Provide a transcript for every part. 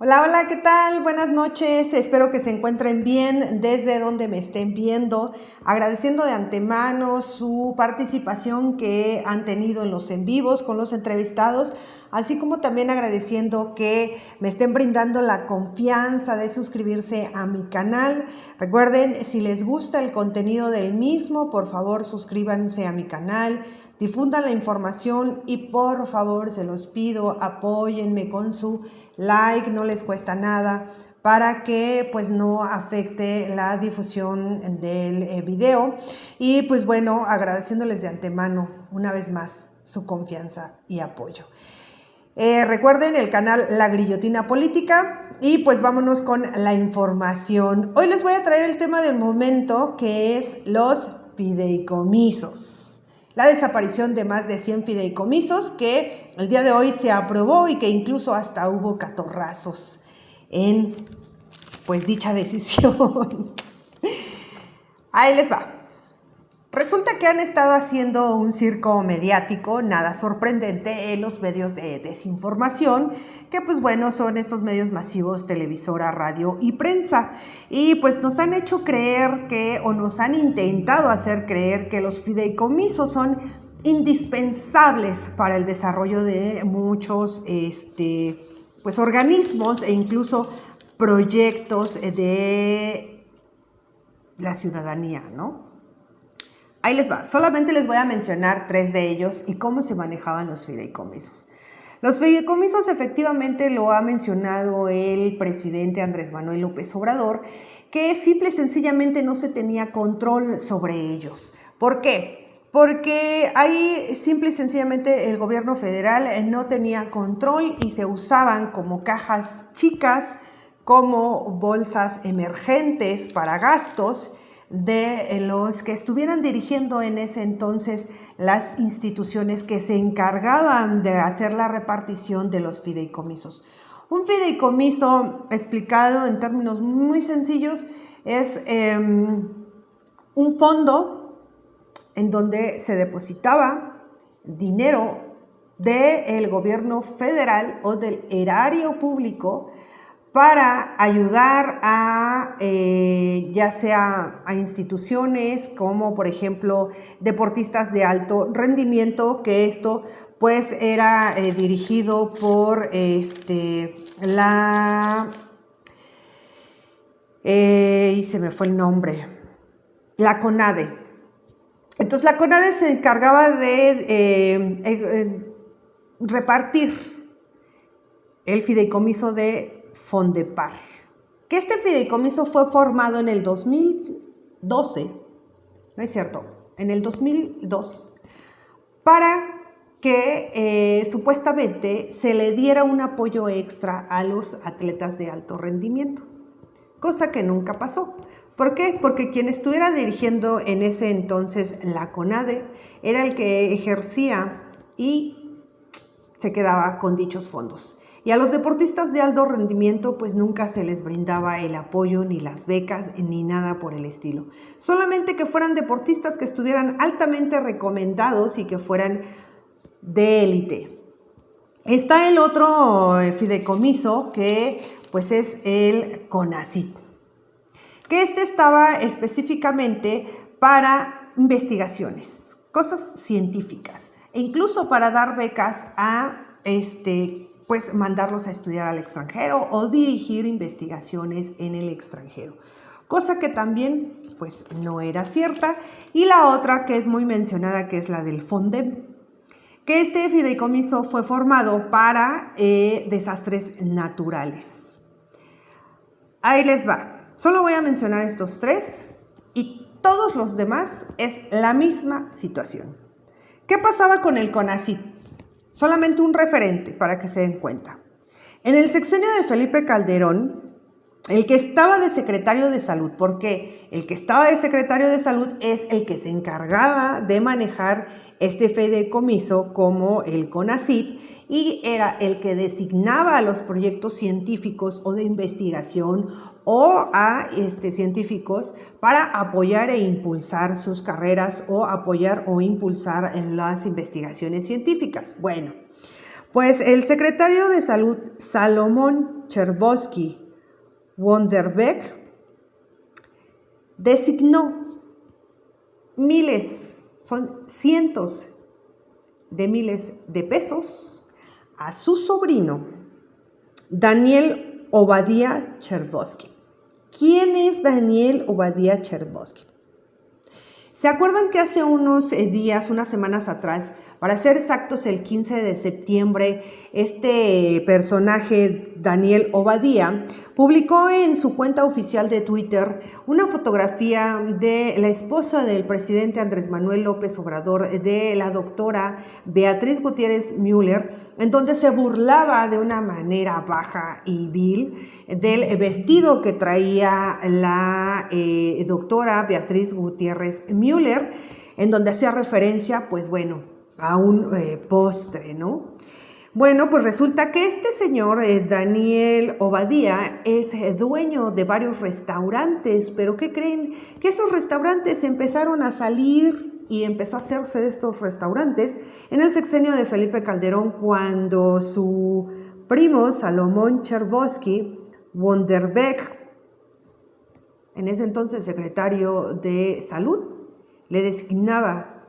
Hola, hola, ¿qué tal? Buenas noches, espero que se encuentren bien desde donde me estén viendo, agradeciendo de antemano su participación que han tenido en los en vivos con los entrevistados, así como también agradeciendo que me estén brindando la confianza de suscribirse a mi canal. Recuerden, si les gusta el contenido del mismo, por favor suscríbanse a mi canal, difundan la información y por favor se los pido, apóyenme con su like, no les cuesta nada para que pues no afecte la difusión del video y pues bueno, agradeciéndoles de antemano una vez más su confianza y apoyo. Recuerden el canal La Grillotina Política y pues vámonos con la información. Hoy les voy a traer el tema del momento, que es los fideicomisos. La desaparición de más de 100 fideicomisos que el día de hoy se aprobó y que incluso hasta hubo catorrazos en pues dicha decisión. Ahí les va. Resulta que han estado haciendo un circo mediático, nada sorprendente, en los medios de desinformación, que pues bueno, son estos medios masivos, televisora, radio y prensa. Y pues nos han hecho creer que, o nos han intentado hacer creer que los fideicomisos son indispensables para el desarrollo de muchos pues organismos e incluso proyectos de la ciudadanía, ¿no? Ahí les va, solamente les voy a mencionar 3 de ellos y cómo se manejaban los fideicomisos. Los fideicomisos efectivamente lo ha mencionado el presidente Andrés Manuel López Obrador, que simple y sencillamente no se tenía control sobre ellos. ¿Por qué? Porque ahí simple y sencillamente el gobierno federal no tenía control y se usaban como cajas chicas, como bolsas emergentes para gastos de los que estuvieran dirigiendo en ese entonces las instituciones que se encargaban de hacer la repartición de los fideicomisos. Un fideicomiso, explicado en términos muy sencillos, es un fondo en donde se depositaba dinero del gobierno federal o del erario público para ayudar a ya sea a instituciones como por ejemplo deportistas de alto rendimiento, que esto pues era dirigido por y se me fue el nombre, la CONADE. Entonces la CONADE se encargaba de repartir el fideicomiso de Fondepar, que este fideicomiso fue formado en el 2012, no es cierto, en el 2002, para que supuestamente se le diera un apoyo extra a los atletas de alto rendimiento, cosa que nunca pasó. ¿Por qué? Porque quien estuviera dirigiendo en ese entonces la CONADE era el que ejercía y se quedaba con dichos fondos. Y a los deportistas de alto rendimiento pues nunca se les brindaba el apoyo, ni las becas, ni nada por el estilo. Solamente que fueran deportistas que estuvieran altamente recomendados y que fueran de élite. Está el otro fideicomiso, que pues es el CONACYT, que estaba específicamente para investigaciones, cosas científicas, e incluso para dar becas a pues mandarlos a estudiar al extranjero o dirigir investigaciones en el extranjero, cosa que también pues no era cierta. Y la otra, que es muy mencionada, que es la del FONDEM, que este fideicomiso fue formado para desastres naturales. Ahí les va, solo voy a mencionar estos 3 y todos los demás es la misma situación. ¿Qué pasaba con el CONACYT? Solamente un referente para que se den cuenta. En el sexenio de Felipe Calderón, el que estaba de secretario de salud, porque el que estaba de secretario de salud es el que se encargaba de manejar este fideicomiso como el CONACYT, y era el que designaba a los proyectos científicos o de investigación o a científicos para apoyar e impulsar sus carreras o apoyar o impulsar en las investigaciones científicas. Bueno, pues el secretario de Salud, Salomón Chertovsky Wonderbeck designó miles, son cientos de miles de pesos a su sobrino Daniel Obadiah Chertovsky. ¿Quién es Daniel Obadiah Chertovsky? ¿Se acuerdan que hace unos días, unas semanas atrás, para ser exactos el 15 de septiembre, este personaje, Daniel Obadiah, publicó en su cuenta oficial de Twitter una fotografía de la esposa del presidente Andrés Manuel López Obrador, de la doctora Beatriz Gutiérrez Müller, en donde se burlaba de una manera baja y vil del vestido que traía la doctora Beatriz Gutiérrez Müller, en donde hacía referencia, pues bueno, a un postre, ¿no? Bueno, pues resulta que este señor, Daniel Obadiah, es dueño de varios restaurantes, pero ¿qué creen? Que esos restaurantes empezaron a salir y empezó a hacerse de estos restaurantes en el sexenio de Felipe Calderón, cuando su primo Salomón Chertovsky Wonderbeck, en ese entonces secretario de Salud, le designaba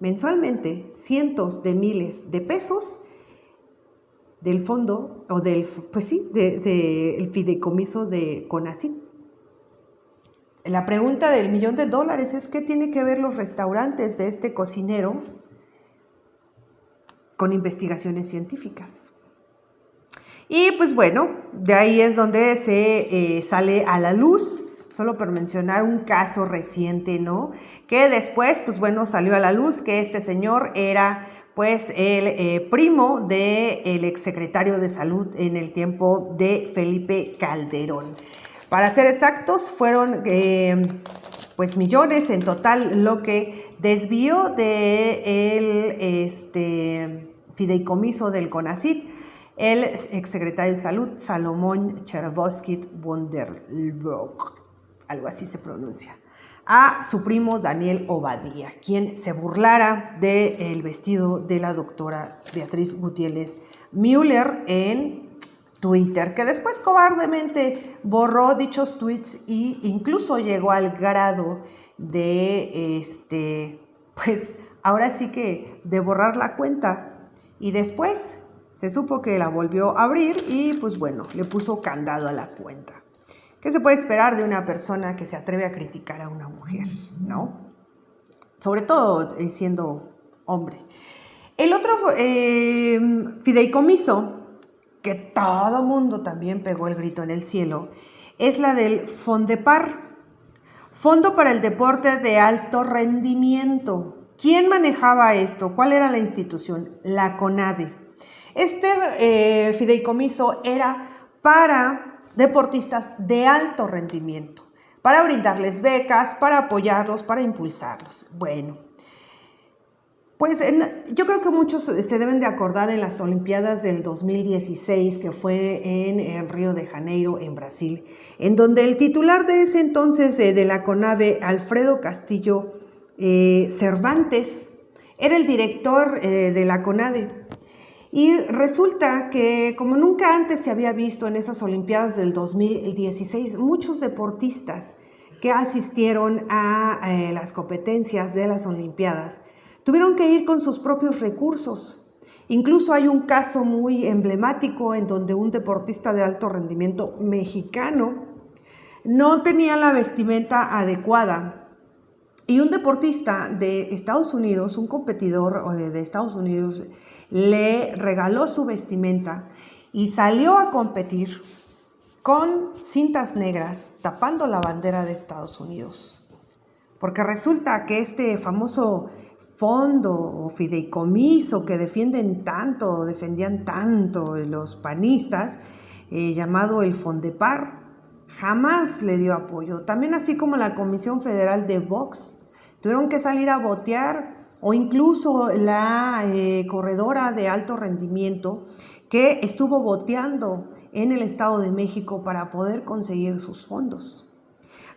mensualmente cientos de miles de pesos del fondo, o del, pues sí, del fideicomiso de CONACYT. La pregunta del $1.000.000 es: ¿qué tiene que ver los restaurantes de este cocinero con investigaciones científicas? Y pues bueno, de ahí es donde se sale a la luz, solo por mencionar un caso reciente, ¿no? Que después, pues bueno, salió a la luz que este señor era pues el primo del exsecretario de Salud en el tiempo de Felipe Calderón. Para ser exactos, fueron pues millones en total lo que desvió del fideicomiso del CONACYT el exsecretario de Salud, Salomón Chertovsky Wonderbeck, algo así se pronuncia, a su primo Daniel Obadiah, quien se burlara del vestido de la doctora Beatriz Gutiérrez Müller en Twitter, que después cobardemente borró dichos tweets e incluso llegó al grado de, pues ahora sí que de borrar la cuenta, y después se supo que la volvió a abrir y pues bueno, le puso candado a la cuenta. ¿Qué se puede esperar de una persona que se atreve a criticar a una mujer, no? Sobre todo siendo hombre. El otro fideicomiso, que todo mundo también pegó el grito en el cielo, es la del FONDEPAR, Fondo para el Deporte de Alto Rendimiento. ¿Quién manejaba esto? ¿Cuál era la institución? La CONADE. Este fideicomiso era para deportistas de alto rendimiento, para brindarles becas, para apoyarlos, para impulsarlos. Bueno, pues yo creo que muchos se deben de acordar en las Olimpiadas del 2016, que fue en Río de Janeiro, en Brasil, en donde el titular de ese entonces de la CONADE, Alfredo Castillo Cervantes, era el director de la CONADE. Y resulta que, como nunca antes se había visto en esas Olimpiadas del 2016, muchos deportistas que asistieron a las competencias de las Olimpiadas tuvieron que ir con sus propios recursos. Incluso hay un caso muy emblemático en donde un deportista de alto rendimiento mexicano no tenía la vestimenta adecuada. Y un deportista de Estados Unidos, un competidor de Estados Unidos, le regaló su vestimenta y salió a competir con cintas negras tapando la bandera de Estados Unidos. Porque resulta que este famoso fondo o fideicomiso que defendían tanto los panistas, llamado el FONDEPAR, jamás le dio apoyo. También, así como la Comisión Federal de Box, tuvieron que salir a votear, o incluso la corredora de alto rendimiento que estuvo voteando en el Estado de México para poder conseguir sus fondos.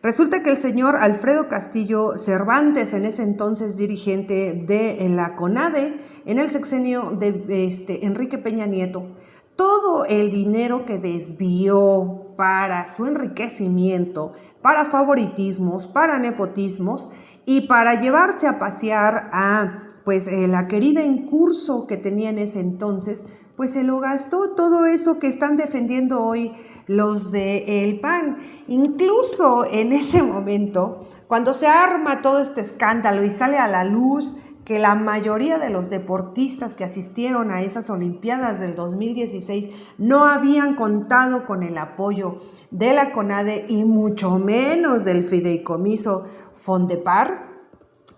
Resulta que el señor Alfredo Castillo Cervantes, en ese entonces dirigente de la CONADE, en el sexenio de Enrique Peña Nieto, todo el dinero que desvió para su enriquecimiento, para favoritismos, para nepotismos y para llevarse a pasear a la querida Incurso que tenía en ese entonces, pues se lo gastó todo eso que están defendiendo hoy los del PAN. Incluso en ese momento, cuando se arma todo este escándalo y sale a la luz que la mayoría de los deportistas que asistieron a esas Olimpiadas del 2016 no habían contado con el apoyo de la CONADE y mucho menos del fideicomiso Fondepar,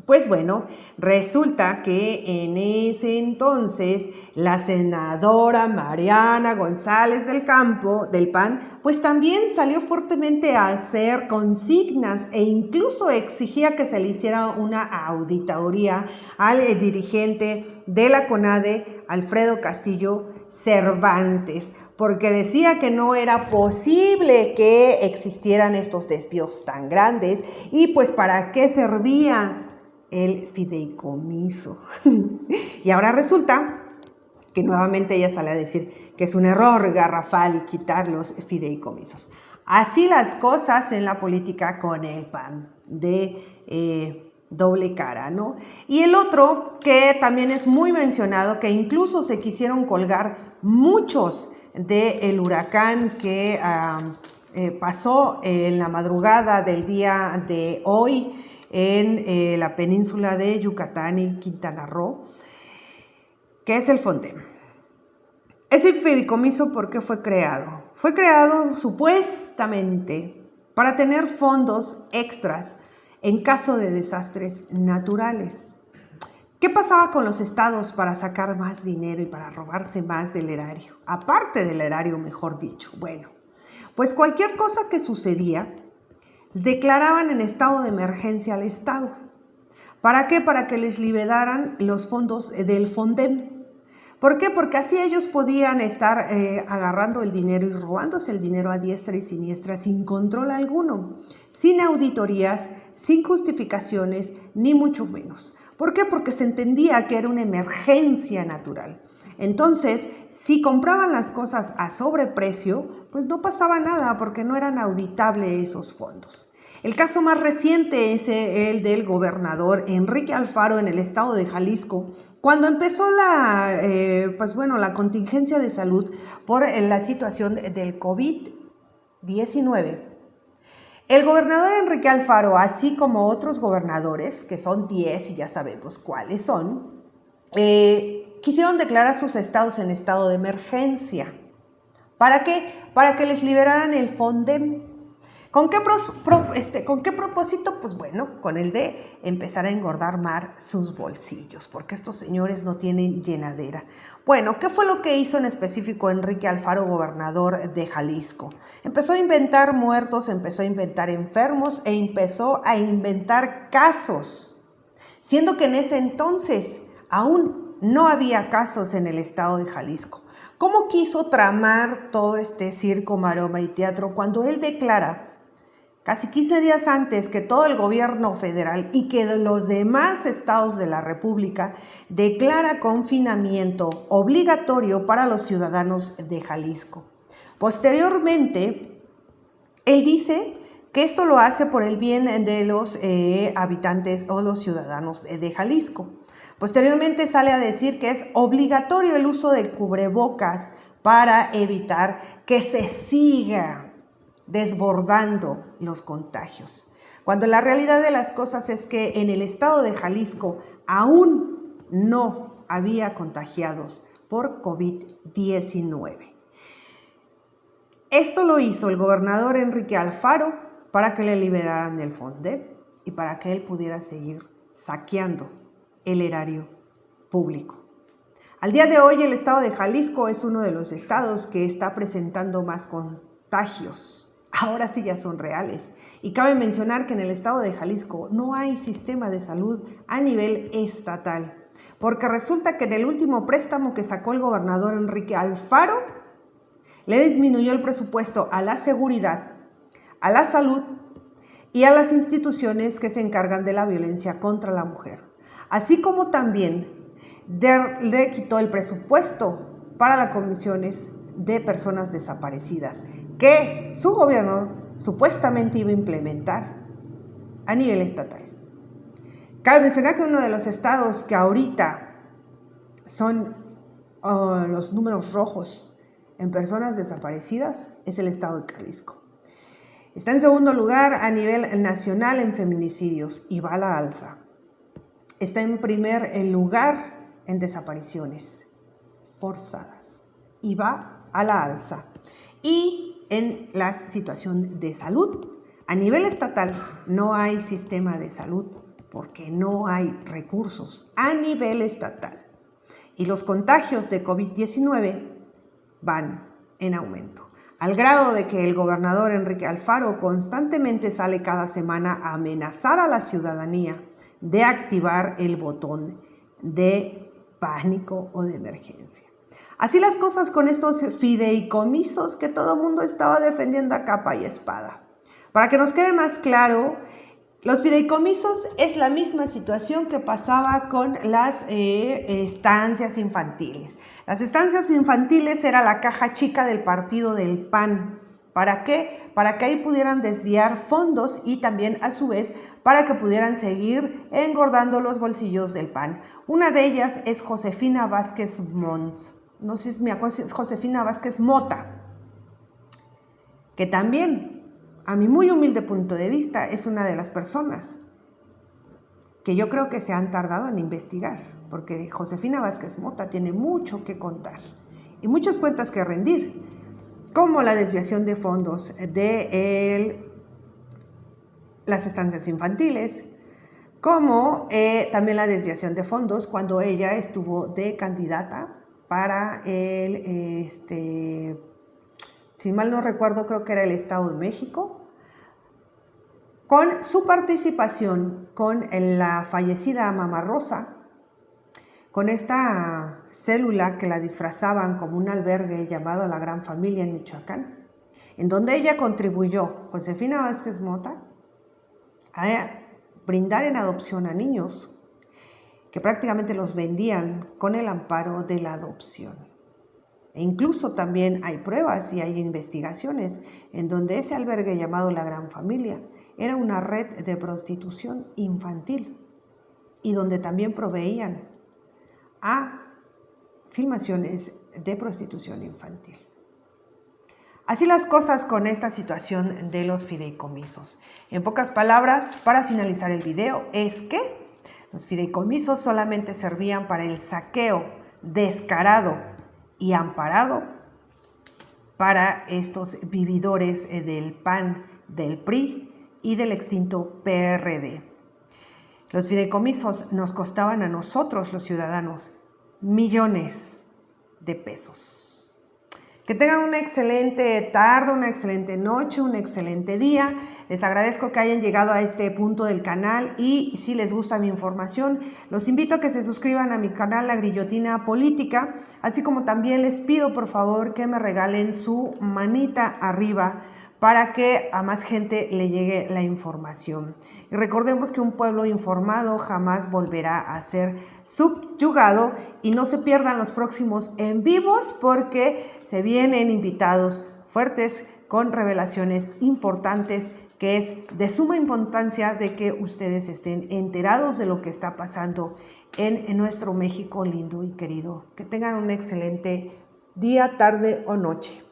pues bueno, resulta que en ese entonces la senadora Mariana González del Campo, del PAN, pues también salió fuertemente a hacer consignas e incluso exigía que se le hiciera una auditoría al dirigente de la CONADE, Alfredo Castillo Cervantes, porque decía que no era posible que existieran estos desvíos tan grandes y pues para qué servía el fideicomiso. Y ahora resulta que nuevamente ella sale a decir que es un error garrafal quitar los fideicomisos. Así las cosas en la política con el PAN, de doble cara, ¿no? Y el otro que también es muy mencionado, que incluso se quisieron colgar muchos del huracán que pasó en la madrugada del día de hoy en la península de Yucatán y Quintana Roo, que es el FONDEM. Ese fideicomiso, ¿por qué fue creado? Fue creado supuestamente para tener fondos extras en caso de desastres naturales. ¿Qué pasaba con los estados para sacar más dinero y para robarse más del erario? Aparte del erario, mejor dicho. Bueno, pues cualquier cosa que sucedía, declaraban en estado de emergencia al Estado. ¿Para qué? Para que les liberaran los fondos del FONDEM. ¿Por qué? Porque así ellos podían estar agarrando el dinero y robándose el dinero a diestra y siniestra sin control alguno, sin auditorías, sin justificaciones, ni mucho menos. ¿Por qué? Porque se entendía que era una emergencia natural. Entonces, si compraban las cosas a sobreprecio, pues no pasaba nada porque no eran auditables esos fondos. El caso más reciente es el del gobernador Enrique Alfaro en el estado de Jalisco, cuando empezó la contingencia de salud por la situación del COVID-19. El gobernador Enrique Alfaro, así como otros gobernadores, que son 10 y ya sabemos cuáles son, quisieron declarar sus estados en estado de emergencia. ¿Para qué? Para que les liberaran el FONDEM. ¿Con qué propósito? Pues bueno, con el de empezar a engordar más sus bolsillos, porque estos señores no tienen llenadera. Bueno, ¿qué fue lo que hizo en específico Enrique Alfaro, gobernador de Jalisco? Empezó a inventar muertos, empezó a inventar enfermos e empezó a inventar casos, siendo que en ese entonces aún no había casos en el estado de Jalisco. ¿Cómo quiso tramar todo este circo, maroma y teatro cuando él declara casi 15 días antes que todo el gobierno federal y que los demás estados de la República declara confinamiento obligatorio para los ciudadanos de Jalisco? Posteriormente, él dice que esto lo hace por el bien de los habitantes o los ciudadanos de Jalisco. Posteriormente sale a decir que es obligatorio el uso de cubrebocas para evitar que se siga desbordando los contagios. Cuando la realidad de las cosas es que en el estado de Jalisco aún no había contagiados por COVID-19. Esto lo hizo el gobernador Enrique Alfaro para que le liberaran del FONDEM y para que él pudiera seguir saqueando el erario público. Al día de hoy, el estado de Jalisco es uno de los estados que está presentando más contagios. Ahora sí ya son reales. Y cabe mencionar que en el estado de Jalisco no hay sistema de salud a nivel estatal, porque resulta que en el último préstamo que sacó el gobernador Enrique Alfaro, le disminuyó el presupuesto a la seguridad, a la salud y a las instituciones que se encargan de la violencia contra la mujer. Así como también le quitó el presupuesto para las comisiones de personas desaparecidas que su gobierno supuestamente iba a implementar a nivel estatal. Cabe mencionar que uno de los estados que ahorita son los números rojos en personas desaparecidas es el estado de Jalisco. Está en segundo lugar a nivel nacional en feminicidios y va a la alza. Está en primer lugar en desapariciones forzadas y va a la alza. Y en la situación de salud, a nivel estatal no hay sistema de salud porque no hay recursos a nivel estatal. Y los contagios de COVID-19 van en aumento, al grado de que el gobernador Enrique Alfaro constantemente sale cada semana a amenazar a la ciudadanía de activar el botón de pánico o de emergencia. Así las cosas con estos fideicomisos que todo el mundo estaba defendiendo a capa y espada. Para que nos quede más claro, los fideicomisos es la misma situación que pasaba con las estancias infantiles. Las estancias infantiles era la caja chica del partido del PAN. ¿Para qué? Para que ahí pudieran desviar fondos y también a su vez para que pudieran seguir engordando los bolsillos del PAN. Una de ellas es Josefina Vázquez no sé si me acuerdo si es Josefina Vázquez Mota, que también, a mi muy humilde punto de vista, es una de las personas que yo creo que se han tardado en investigar, porque Josefina Vázquez Mota tiene mucho que contar y muchas cuentas que rendir, como la desviación de fondos de las estancias infantiles, como también la desviación de fondos cuando ella estuvo de candidata para si mal no recuerdo, creo que era el Estado de México, con su participación con la fallecida Mamá Rosa, con esta célula que la disfrazaban como un albergue llamado La Gran Familia en Michoacán, en donde ella contribuyó, Josefina Vázquez Mota, a brindar en adopción a niños que prácticamente los vendían con el amparo de la adopción. E incluso también hay pruebas y hay investigaciones en donde ese albergue llamado La Gran Familia era una red de prostitución infantil y donde también proveían a filmaciones de prostitución infantil. Así las cosas con esta situación de los fideicomisos. En pocas palabras, para finalizar el video, es que los fideicomisos solamente servían para el saqueo descarado y amparado para estos vividores del PAN, del PRI y del extinto PRD. Los fideicomisos nos costaban a nosotros, los ciudadanos, millones de pesos. Que tengan una excelente tarde, una excelente noche, un excelente día. Les agradezco que hayan llegado a este punto del canal y si les gusta mi información, los invito a que se suscriban a mi canal La Grillotina Política, así como también les pido por favor que me regalen su manita arriba para que a más gente le llegue la información. Y recordemos que un pueblo informado jamás volverá a ser subyugado y no se pierdan los próximos en vivos porque se vienen invitados fuertes con revelaciones importantes que es de suma importancia de que ustedes estén enterados de lo que está pasando en nuestro México lindo y querido. Que tengan un excelente día, tarde o noche.